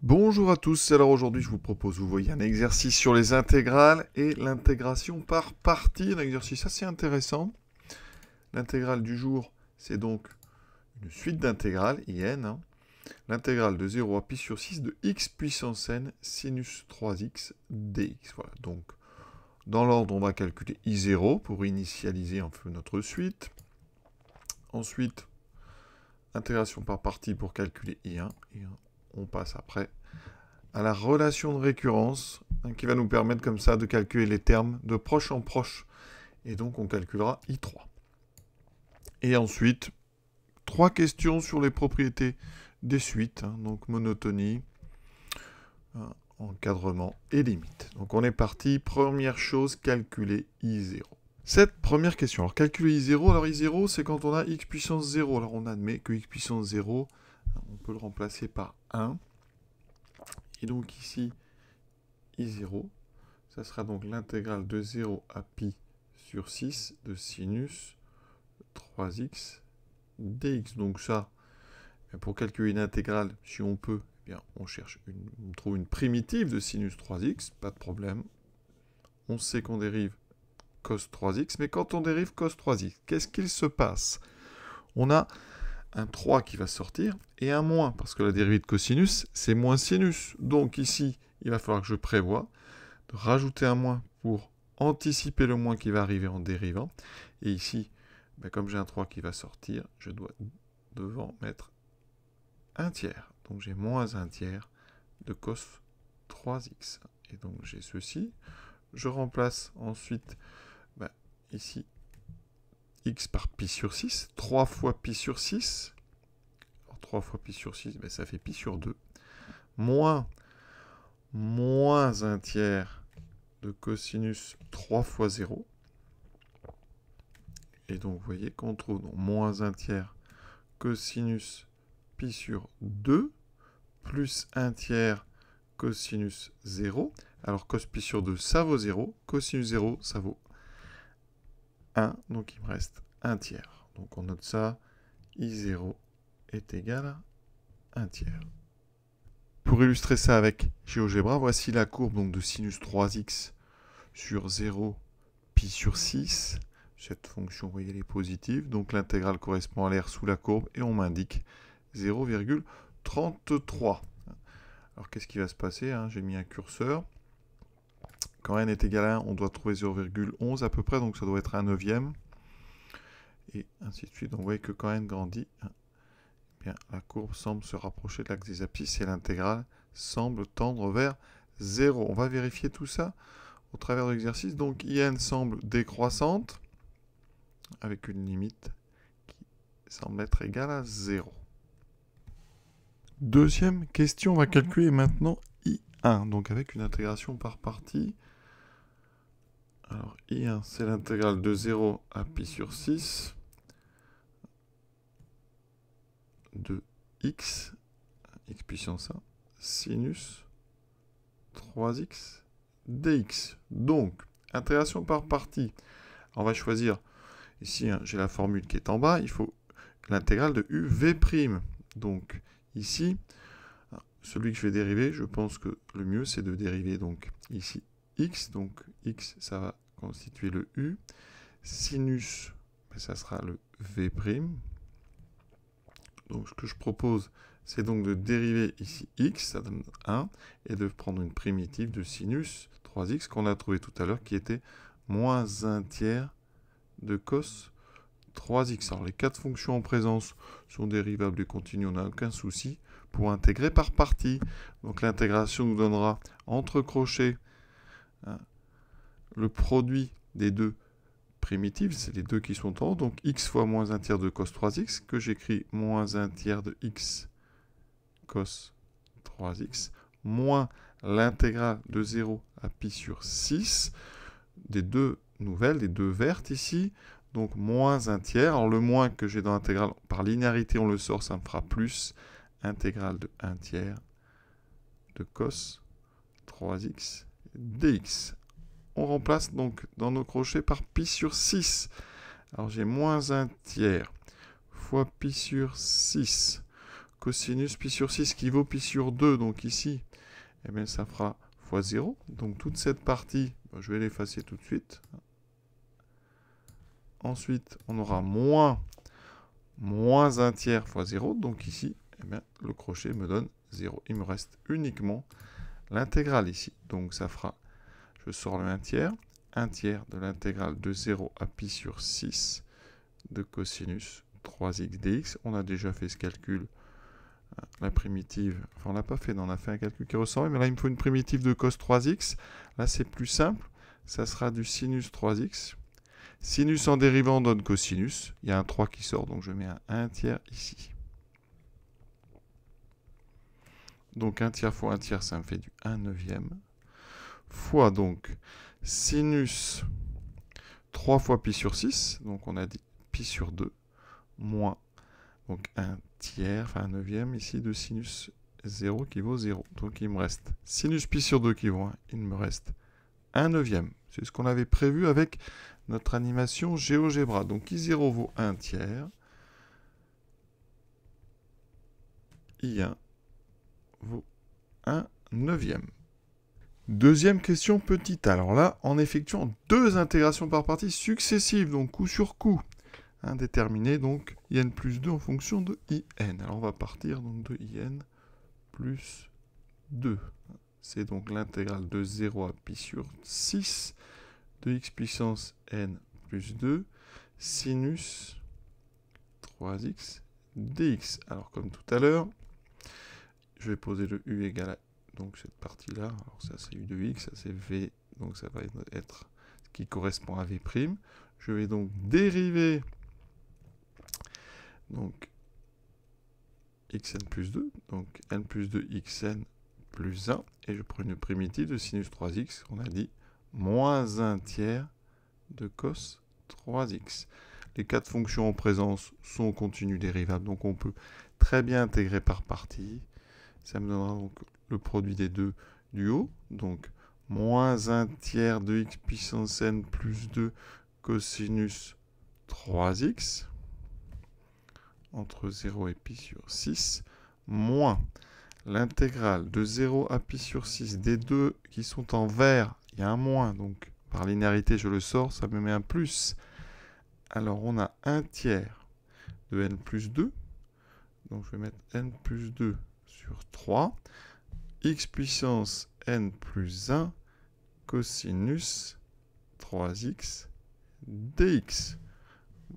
Bonjour à tous, alors aujourd'hui je vous propose, vous voyez, un exercice sur les intégrales et l'intégration par partie, un exercice assez intéressant. L'intégrale du jour, c'est donc une suite d'intégrales, IN, hein. L'intégrale de 0 à pi sur 6 de x puissance n sinus 3x dx. Voilà, donc dans l'ordre on va calculer I0 pour initialiser un peu notre suite. Ensuite, intégration par partie pour calculer I1, et on passe après à la relation de récurrence, hein, qui va nous permettre comme ça de calculer les termes de proche en proche. Et donc on calculera I3. Et ensuite, 3 questions sur les propriétés des suites, hein, donc monotonie, encadrement et limite. Donc on est parti, première chose, calculer I0. Cette première question, alors calculer I0, alors I0 c'est quand on a x puissance 0, alors on admet que x puissance 0, on peut le remplacer par 1, et donc ici, I0, ça sera donc l'intégrale de 0 à pi sur 6 de sinus 3x dx. Donc ça, pour calculer une intégrale, si on peut, eh bien, on trouve une primitive de sinus 3x, pas de problème. On sait qu'on dérive cos 3x, mais quand on dérive cos 3x, qu'est-ce qu'il se passe? On a un 3 qui va sortir et un moins, parce que la dérivée de cosinus, c'est moins sinus. Donc ici, il va falloir que je prévoie de rajouter un moins pour anticiper le moins qui va arriver en dérivant. Et ici, comme j'ai un 3 qui va sortir, je dois devant mettre un tiers. Donc j'ai moins un tiers de cos 3x. Et donc j'ai ceci. Je remplace ensuite ici x par pi sur 6. 3 fois pi sur 6. Alors 3 fois pi sur 6, ça fait pi sur 2. Moins un tiers de cosinus 3 fois 0. Et donc, vous voyez qu'on trouve donc moins 1 tiers cosinus pi sur 2 plus 1 tiers cosinus 0. Alors, cos pi sur 2, ça vaut 0. Cosinus 0, ça vaut 1. Donc, il me reste 1 tiers. Donc, on note ça. I0 est égal à 1 tiers. Pour illustrer ça avec GeoGebra, voici la courbe donc, de sinus 3x sur 0 pi sur 6. Cette fonction, vous voyez, elle est positive. Donc l'intégrale correspond à l'aire sous la courbe et on m'indique 0,33. Alors qu'est-ce qui va se passer, hein? J'ai mis un curseur. Quand n est égal à 1, on doit trouver 0,11 à peu près, donc ça doit être un neuvième. Et ainsi de suite. Donc vous voyez que quand n grandit, bien, la courbe semble se rapprocher de l'axe des abscisses et l'intégrale semble tendre vers 0. On va vérifier tout ça au travers de l'exercice. Donc IN semble décroissante, avec une limite qui semble être égale à 0. Deuxième question, on va calculer maintenant I1, donc avec une intégration par partie. Alors I1, c'est l'intégrale de 0 à pi sur 6 de x puissance 1, sinus 3x dx. Donc, intégration par partie. On va choisir, ici, hein, j'ai la formule qui est en bas, il faut l'intégrale de uv'. Donc, ici, celui que je vais dériver, je pense que le mieux, c'est de dériver, donc, ici, x. Donc, x, ça va constituer le u. Sinus, ça sera le v'. Donc, ce que je propose, c'est donc de dériver ici x, ça donne 1, et de prendre une primitive de sinus 3x qu'on a trouvé tout à l'heure, qui était moins 1 tiers de cos 3x. Alors les 4 fonctions en présence sont dérivables et continues, on n'a aucun souci pour intégrer par partie. Donc l'intégration nous donnera entre crochets le produit des deux primitives, c'est les deux qui sont en haut, donc x fois moins 1 tiers de cos 3x, que j'écris moins 1 tiers de x cos 3x, moins l'intégrale de 0 à pi sur 6, des deux nouvelles, des deux vertes ici, donc moins 1 tiers. Alors le moins que j'ai dans l'intégrale, par linéarité on le sort, ça me fera plus intégrale de 1 tiers de cos 3x dx. On remplace donc dans nos crochets par pi sur 6. Alors j'ai moins 1 tiers fois pi sur 6 cosinus pi sur 6 qui vaut pi sur 2. Donc ici, eh bien, ça fera fois 0. Donc toute cette partie, je vais l'effacer tout de suite. Ensuite, on aura moins 1 tiers fois 0. Donc ici, eh bien, le crochet me donne 0. Il me reste uniquement l'intégrale ici. Donc ça fera, je sors le 1 tiers de l'intégrale de 0 à pi sur 6 de cosinus 3x dx. On a déjà fait ce calcul, la primitive, enfin on l'a pas fait, non, on a fait un calcul qui ressemble, mais là il me faut une primitive de cos 3x. Là c'est plus simple, ça sera du sinus 3x. Sinus en dérivant donne cosinus, il y a un 3 qui sort, donc je mets un 1 tiers ici. Donc 1 tiers fois 1 tiers, ça me fait du 1 neuvième. Fois donc sinus 3 fois pi sur 6, donc on a dit pi sur 2, moins donc 1 tiers, enfin 1 neuvième ici de sinus 0 qui vaut 0. Donc il me reste sinus pi sur 2 qui vaut 1, il me reste 1 neuvième. C'est ce qu'on avait prévu avec notre animation GeoGebra. Donc I0 vaut 1 tiers, I1 vaut 1 neuvième. Deuxième question petite. Alors là, en effectuant 2 intégrations par partie successives, donc coup sur coup, déterminer donc IN plus 2 en fonction de IN. Alors on va partir donc de IN plus 2. C'est donc l'intégrale de 0 à pi sur 6 de x puissance n plus 2 sinus 3x dx. Alors comme tout à l'heure, je vais poser le u égale à donc cette partie-là. Alors ça c'est u de x, ça c'est v, donc ça va être ce qui correspond à v'. Je vais donc dériver donc xn plus 2, donc n plus 2 xn plus 1, et je prends une primitive de sinus 3x, on a dit, moins 1 tiers de cos 3x. Les 4 fonctions en présence sont continues dérivables, donc on peut très bien intégrer par partie. Ça me donnera donc le produit des deux du haut, donc moins 1 tiers de x puissance n plus 2 cosinus 3x, entre 0 et pi sur 6, moins l'intégrale de 0 à pi sur 6 des deux qui sont en vert, il y a un moins, donc par linéarité je le sors, ça me met un plus. Alors on a 1 tiers de n plus 2, donc je vais mettre n plus 2 sur 3, x puissance n plus 1 cosinus 3x dx.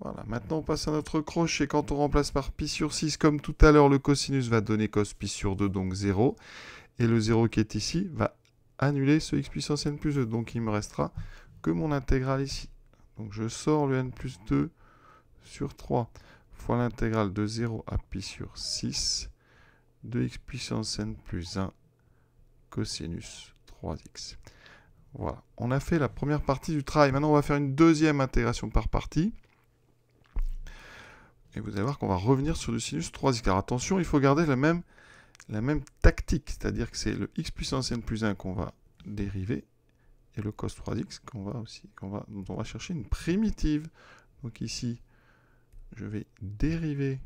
Voilà, maintenant on passe à notre crochet. Quand on remplace par pi sur 6, comme tout à l'heure, le cosinus va donner cos pi sur 2, donc 0. Et le 0 qui est ici va annuler ce x puissance n plus 2. Donc il me restera que mon intégrale ici. Donc je sors le n plus 2 sur 3 fois l'intégrale de 0 à pi sur 6 de x puissance n plus 1 cosinus 3x. Voilà, on a fait la première partie du travail. Maintenant, on va faire une deuxième intégration par partie. Et vous allez voir qu'on va revenir sur le sinus 3x. Alors attention, il faut garder la même tactique. C'est-à-dire que c'est le x puissance n plus 1 qu'on va dériver. Et le cos 3x dont on va chercher une primitive. Donc ici, je vais dériver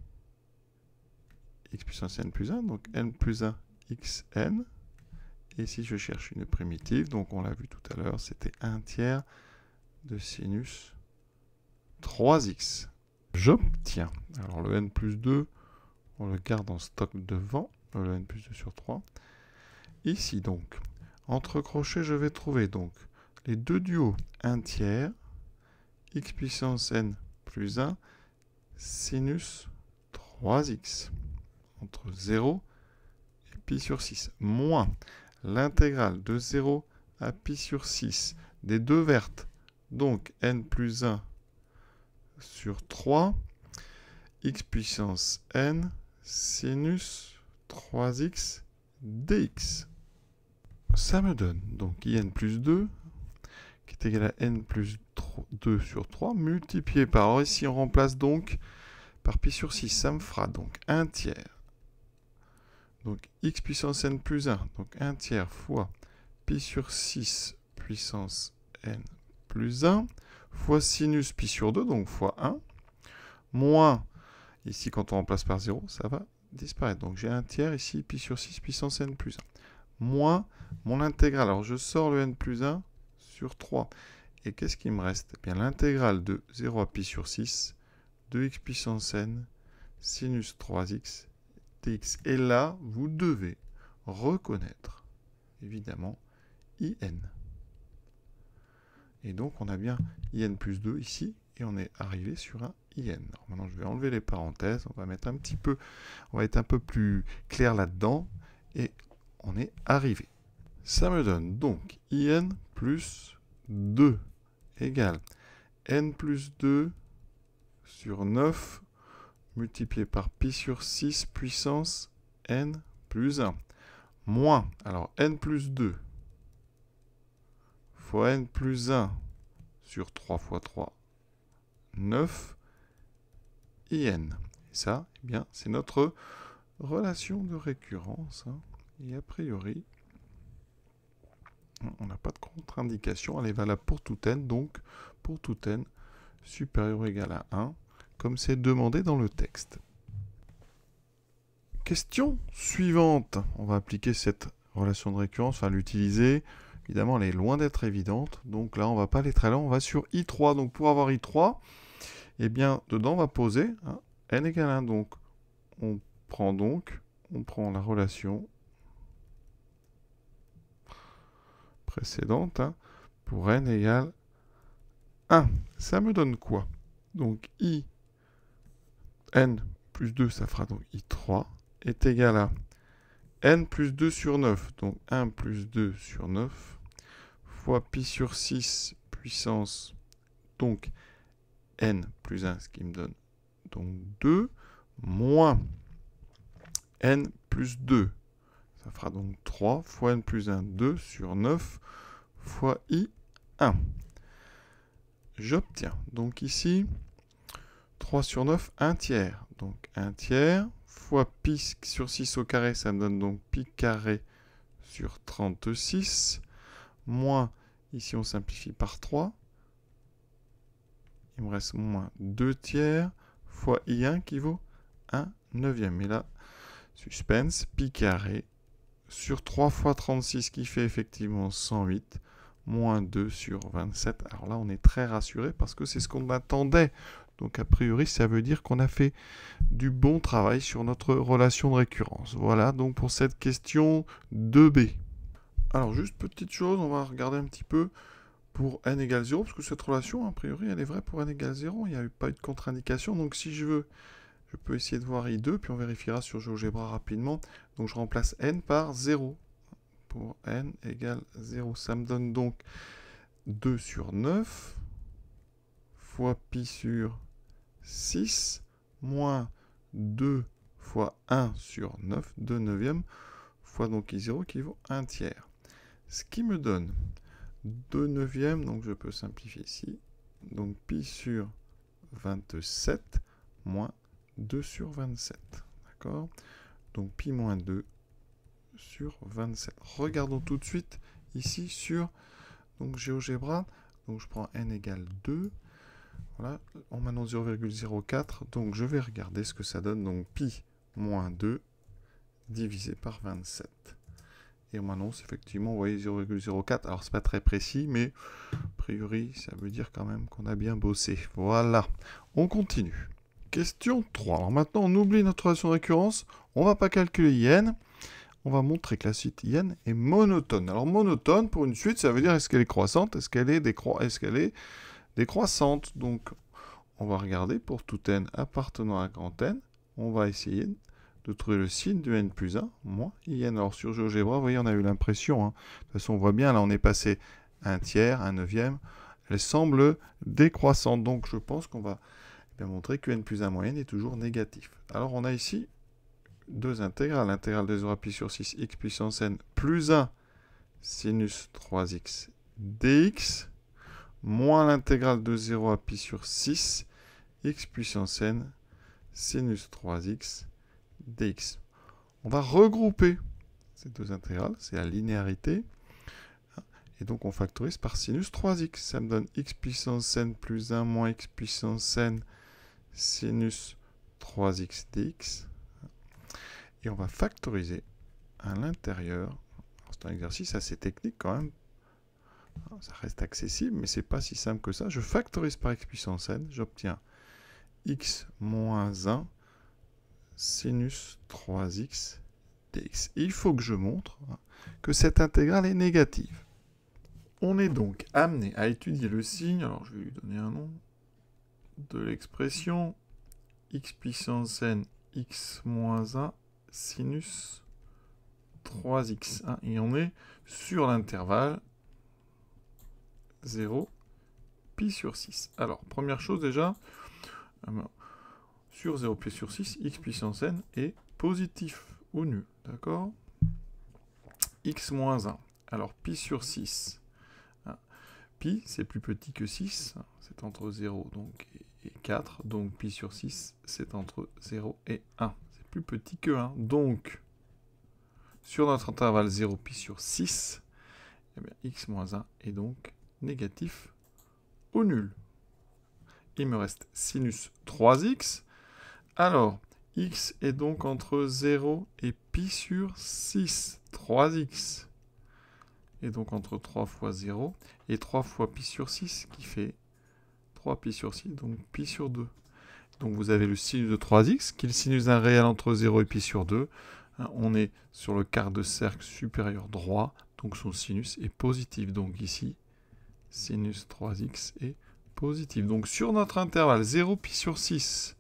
x puissance n plus 1. Donc n plus 1 xn. Et ici, je cherche une primitive. Donc on l'a vu tout à l'heure, c'était 1 tiers de sinus 3x. J'obtiens, alors le n plus 2, on le garde en stock devant, le n plus 2 sur 3. Ici donc, entre crochets, je vais trouver donc les deux du haut, 1 tiers, x puissance n plus 1, sinus 3x, entre 0 et pi sur 6, moins l'intégrale de 0 à pi sur 6 des deux vertes, donc n plus 1 sur 3, x puissance n, sinus 3x dx. Ça me donne donc in plus 2, qui est égal à n plus 2 sur 3, multiplié par, alors ici on remplace donc par pi sur 6, ça me fera donc 1 tiers. Donc x puissance n plus 1, donc 1 tiers fois pi sur 6 puissance n plus 1, fois sinus pi sur 2, donc fois 1, moins, ici quand on remplace par 0, ça va disparaître. Donc j'ai 1 tiers ici, pi sur 6 puissance n plus 1. Moins mon intégrale. Alors je sors le n plus 1 sur 3. Et qu'est-ce qui me reste? Eh bien l'intégrale de 0 à pi sur 6 de x puissance n sinus 3x dx. Et là, vous devez reconnaître, évidemment, in. Et donc, on a bien in plus 2 ici, et on est arrivé sur un in. Alors maintenant, je vais enlever les parenthèses, on va mettre un petit peu, on va être un peu plus clair là-dedans, et on est arrivé. Ça me donne donc in plus 2 égale n plus 2 sur 9 multiplié par pi sur 6 puissance n plus 1. Moins, alors n plus 2 fois n plus 1 sur 3 fois 3, 9 in. Et ça, eh bien, c'est notre relation de récurrence. Hein. Et a priori, on n'a pas de contre-indication. Elle est valable pour tout n, donc pour tout n supérieur ou égal à 1, comme c'est demandé dans le texte. Question suivante. On va appliquer cette relation de récurrence, enfin l'utiliser. Évidemment, elle est loin d'être évidente. Donc là, on ne va pas aller très loin. On va sur I3. Donc pour avoir I3, eh bien, dedans, on va poser hein, n égale 1. Donc, on prend la relation précédente hein, pour n égale 1. Ça me donne quoi? Donc, I n plus 2, ça fera donc I3, est égal à n plus 2 sur 9. Donc, 1 plus 2 sur 9 fois pi sur 6 puissance, donc n plus 1, ce qui me donne donc 2, moins n plus 2. Ça fera donc 3 fois n plus 1, 2 sur 9 fois i1. J'obtiens donc ici 3 sur 9, 1 tiers. Donc 1 tiers fois pi sur 6 au carré, ça me donne donc pi carré sur 36, moins, ici on simplifie par 3, il me reste moins 2 tiers fois i1 qui vaut 1 neuvième. Et là, suspense, pi carré sur 3 fois 36 qui fait effectivement 108, moins 2 sur 27. Alors là, on est très rassuré parce que c'est ce qu'on attendait. Donc a priori, ça veut dire qu'on a fait du bon travail sur notre relation de récurrence. Voilà donc pour cette question 2b. Alors juste petite chose, on va regarder un petit peu pour n égale 0, parce que cette relation, a priori, elle est vraie pour n égale 0. Il n'y a pas eu de contre-indication. Donc si je veux, je peux essayer de voir I2, puis on vérifiera sur GeoGebra rapidement. Donc je remplace n par 0. Pour n égale 0. Ça me donne donc 2 sur 9 fois pi sur 6 moins 2 fois 1 sur 9, 2 neuvièmes, fois donc I0 qui vaut 1 tiers. Ce qui me donne 2 neuvièmes, donc je peux simplifier ici. Donc pi sur 27 moins 2 sur 27. D'accord? Donc pi moins 2 sur 27. Regardons tout de suite ici sur donc GeoGebra. Donc je prends n égale 2. Voilà, on m'annonce 0,04. Donc je vais regarder ce que ça donne. Donc pi moins 2 divisé par 27. Et on m'annonce effectivement, vous voyez, 0,04. Alors c'est pas très précis, mais a priori, ça veut dire quand même qu'on a bien bossé. Voilà, on continue. Question 3. Alors maintenant, on oublie notre relation de récurrence. On ne va pas calculer in. On va montrer que la suite in est monotone. Alors monotone, pour une suite, ça veut dire est-ce qu'elle est croissante, est-ce qu'elle est décroissante. Donc, on va regarder pour tout n appartenant à grand N. On va essayer de trouver le signe de n plus 1 moins in. Alors sur GeoGebra, vous voyez, on a eu l'impression. Hein. De toute façon, on voit bien, là, on est passé 1 tiers, 1 neuvième. Elle semble décroissante. Donc, je pense qu'on va bien montrer que n plus 1 moins n est toujours négatif. Alors, on a ici deux intégrales. L'intégrale de 0 à pi sur 6 x puissance n plus 1 sinus 3x dx moins l'intégrale de 0 à pi sur 6 x puissance n sinus 3x dx. On va regrouper ces deux intégrales, c'est la linéarité. Et donc on factorise par sinus 3x. Ça me donne x puissance n plus 1 moins x puissance n sinus 3x dx. Et on va factoriser à l'intérieur. C'est un exercice assez technique quand même. Ça reste accessible, mais c'est pas si simple que ça. Je factorise par x puissance n, j'obtiens x moins 1 sinus 3x dx. Il faut que je montre que cette intégrale est négative. On est donc amené à étudier le signe, alors je vais lui donner un nom, de l'expression x puissance n x moins 1 sinus 3x. Et on est sur l'intervalle 0, pi sur 6. Alors, première chose déjà, sur 0 pi sur 6, x puissance n est positif ou nul. D'accord? X moins 1. Alors, pi sur 6. Pi, c'est plus petit que 6. C'est entre 0 donc, et 4. Donc, pi sur 6, c'est entre 0 et 1. C'est plus petit que 1. Donc, sur notre intervalle 0 pi sur 6, eh bien, x moins 1 est donc négatif ou nul. Il me reste sinus 3x. Alors, x est donc entre 0 et pi sur 6. 3x est donc entre 3 fois 0 et 3 fois pi sur 6 qui fait 3 pi sur 6, donc pi sur 2. Donc vous avez le sinus de 3x qui est le sinus d'un réel entre 0 et pi sur 2. On est sur le quart de cercle supérieur droit, donc son sinus est positif. Donc ici, sinus 3x est positif. Donc sur notre intervalle 0 pi sur 6,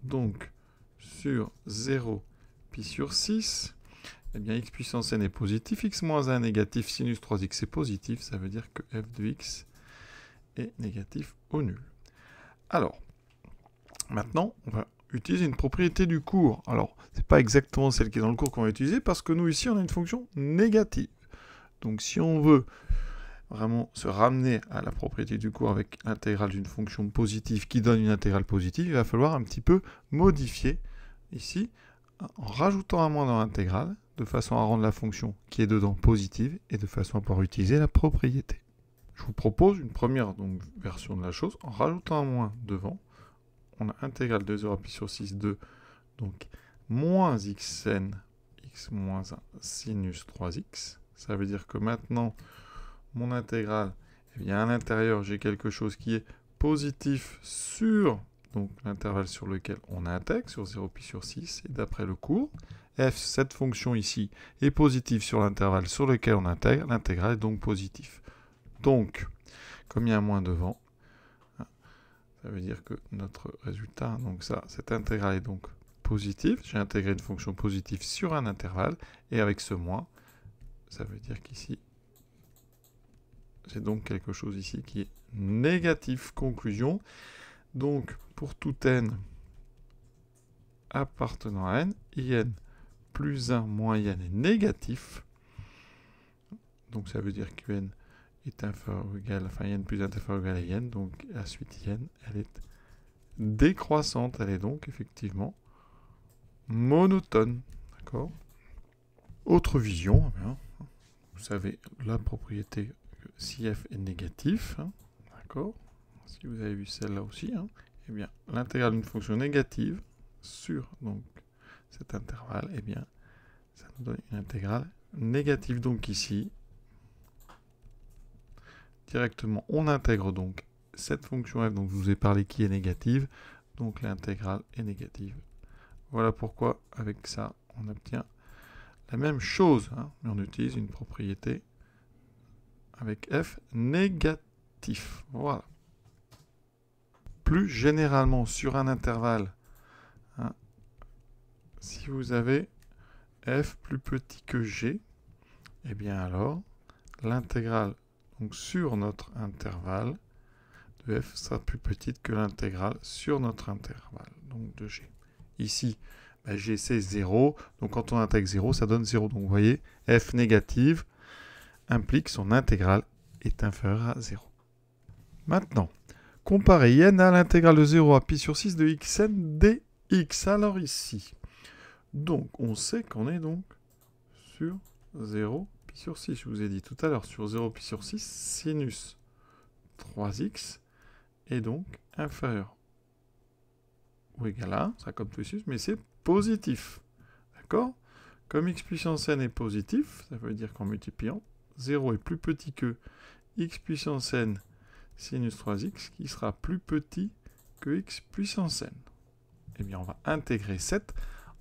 donc sur 0 pi sur 6, eh bien x puissance n est positif, x moins 1 négatif, sinus 3x est positif, ça veut dire que f de x est négatif ou nul. Alors, maintenant, on va utiliser une propriété du cours. Alors, ce n'est pas exactement celle qui est dans le cours qu'on va utiliser, parce que nous, ici, on a une fonction négative. Donc, si on veut vraiment se ramener à la propriété du cours avec l'intégrale d'une fonction positive qui donne une intégrale positive, il va falloir un petit peu modifier ici, en rajoutant un moins dans l'intégrale, de façon à rendre la fonction qui est dedans positive, et de façon à pouvoir utiliser la propriété. Je vous propose une première version de la chose, en rajoutant un moins devant, on a intégrale de 0 à pi sur 6 de donc moins xn x moins 1 sinus 3x. Ça veut dire que maintenant, mon intégrale, eh bien, à l'intérieur, j'ai quelque chose qui est positif sur donc l'intervalle sur lequel on intègre, sur 0 pi sur 6, et d'après le cours, f, cette fonction ici, est positive sur l'intervalle sur lequel on intègre, l'intégrale est donc positive. Donc, comme il y a un moins devant, ça veut dire que notre résultat, donc ça, cette intégrale est donc positive. J'ai intégré une fonction positive sur un intervalle, et avec ce moins, ça veut dire qu'ici, j'ai donc quelque chose ici qui est négatif. Conclusion. Donc, pour tout n appartenant à n, in plus 1 moins in est négatif. Donc, ça veut dire que n est inférieur ou égal, enfin in plus 1 est inférieur ou égal à in. Donc, la suite in, elle est décroissante. Elle est donc effectivement monotone. D'accord? Autre vision, eh bien, vous savez la propriété que si f est négatif, d'accord? Si vous avez vu celle-là aussi, eh bien, l'intégrale d'une fonction négative sur donc, cet intervalle, eh bien, ça nous donne une intégrale négative. Donc ici, directement, on intègre donc cette fonction f dont je vous ai parlé qui est négative, donc l'intégrale est négative. Voilà pourquoi, avec ça, on obtient la même chose, mais on utilise une propriété avec f négatif. Voilà. Plus généralement, sur un intervalle, si vous avez f plus petit que g, eh bien alors, l'intégrale donc sur notre intervalle de f sera plus petite que l'intégrale sur notre intervalle donc de g. Ici, g c'est 0, donc quand on intègre 0, ça donne 0. Donc vous voyez, f négative implique son intégrale est inférieure à 0. Maintenant, comparer n à l'intégrale de 0 à pi sur 6 de xn dx. Alors ici, donc on sait qu'on est donc sur 0 pi sur 6. Je vous ai dit tout à l'heure, sur 0 pi sur 6, sinus 3x est donc inférieur ou égal à 1, ça comme tout suite, mais c'est positif. D'accord? Comme x puissance n est positif, ça veut dire qu'en multipliant, 0 est plus petit que x puissance n sinus 3x, qui sera plus petit que x puissance n. Eh bien, on va intégrer cet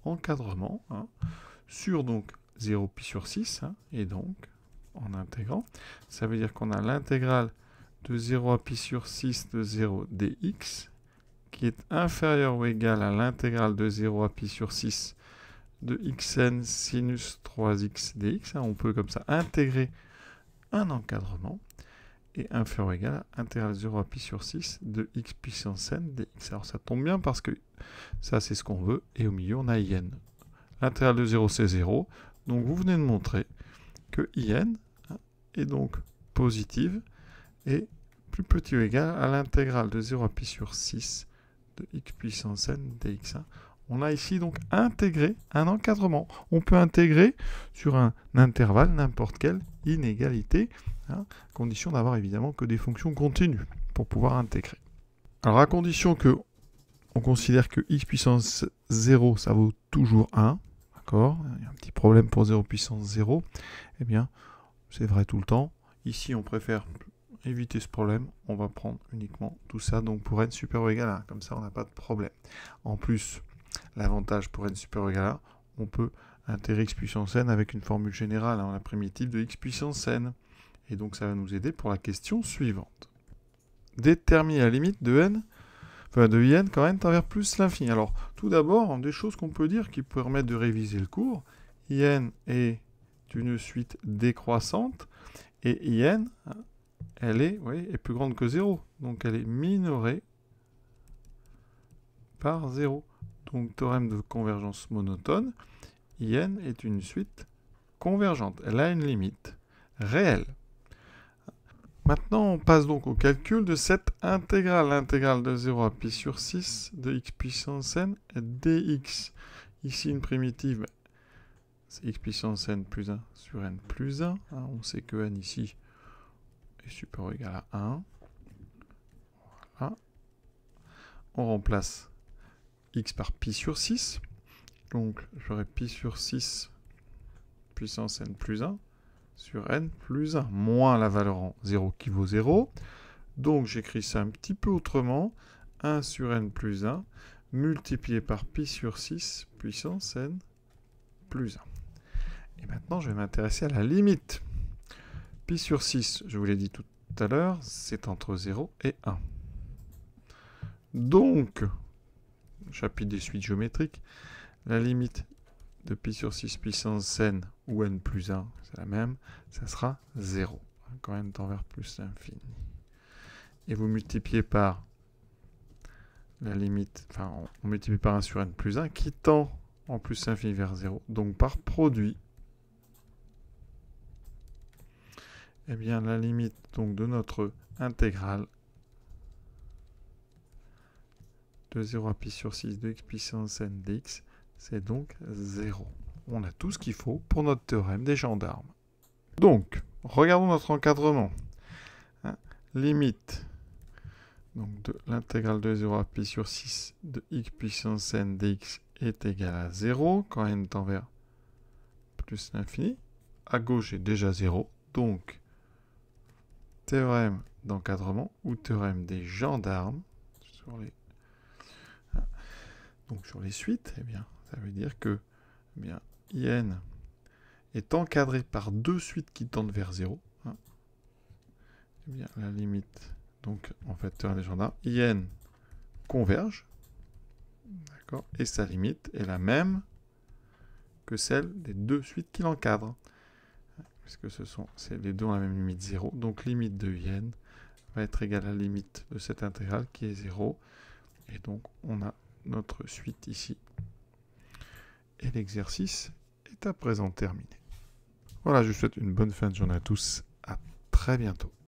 encadrement sur donc 0 pi sur 6, et donc, en intégrant, ça veut dire qu'on a l'intégrale de 0 à pi sur 6 de 0 dx, qui est inférieur ou égal à l'intégrale de 0 à pi sur 6 de xn sinus 3x dx. On peut comme ça intégrer un encadrement, et inférieur ou égal à intégrale 0 à pi sur 6 de x puissance n dx. Alors ça tombe bien parce que ça c'est ce qu'on veut, et au milieu on a in. L'intégrale de 0 c'est 0, donc vous venez de montrer que in est donc positive et plus petit ou égal à l'intégrale de 0 à pi sur 6 de x puissance n dx. On a ici donc intégré un encadrement. On peut intégrer sur un intervalle n'importe quelle inégalité, condition d'avoir évidemment que des fonctions continues pour pouvoir intégrer. Alors à condition que on considère que x puissance 0, ça vaut toujours 1, d'accord? Il y a un petit problème pour 0 puissance 0, eh bien c'est vrai tout le temps. Ici on préfère éviter ce problème, on va prendre uniquement tout ça, donc pour n supérieur ou égal à 1, comme ça on n'a pas de problème. En plus, l'avantage pour n supérieur ou égal à 1, on peut intégrer x puissance n avec une formule générale, la primitive de x puissance n. Et donc ça va nous aider pour la question suivante. Déterminer la limite de n, de in quand n tend vers plus l'infini. Alors tout d'abord, des choses qu'on peut dire qui permettent de réviser le cours. In est une suite décroissante et in, elle est plus grande que 0. Donc elle est minorée par 0. Donc théorème de convergence monotone, in est une suite convergente. Elle a une limite réelle. Maintenant, on passe donc au calcul de cette intégrale. L'intégrale de 0 à pi sur 6 de x puissance n dx. Ici, une primitive, c'est x puissance n plus 1 sur n plus 1. On sait que n ici est supérieur ou égal à 1. Voilà. On remplace x par pi sur 6. Donc, j'aurai pi sur 6 puissance n plus 1 sur n plus 1, moins la valeur en 0 qui vaut 0. Donc, j'écris ça un petit peu autrement. 1 sur n plus 1 multiplié par pi sur 6 puissance n plus 1. Et maintenant, je vais m'intéresser à la limite. Pi sur 6, je vous l'ai dit tout à l'heure, c'est entre 0 et 1. Donc, chapitre des suites géométriques, la limite de pi sur 6 puissance n ou n plus 1, c'est la même, ça sera 0, quand n tend vers plus l'infini. Et vous multipliez par la limite, enfin on multiplie par 1 sur n plus 1 qui tend en plus l'infini vers 0, donc par produit, eh bien la limite donc de notre intégrale de 0 à pi sur 6 de x puissance n dx, c'est donc 0. On a tout ce qu'il faut pour notre théorème des gendarmes. Donc, regardons notre encadrement. Limite donc, de l'intégrale de 0 à pi sur 6 de x puissance n dx est égale à 0 quand n tend vers plus l'infini. À gauche, j'ai déjà 0. Donc, théorème d'encadrement ou théorème des gendarmes sur les... Donc sur les suites, eh bien, ça veut dire que in est encadré par deux suites qui tendent vers 0. Eh bien, la limite, donc en fait, théorème des gendarmes, in converge, d'accord, et sa limite est la même que celle des deux suites qui l'encadrent, puisque les deux ont la même limite 0. Donc limite de in va être égale à la limite de cette intégrale qui est 0, et donc on a notre suite ici. Et l'exercice est à présent terminé. Voilà, je vous souhaite une bonne fin de journée à tous. À très bientôt.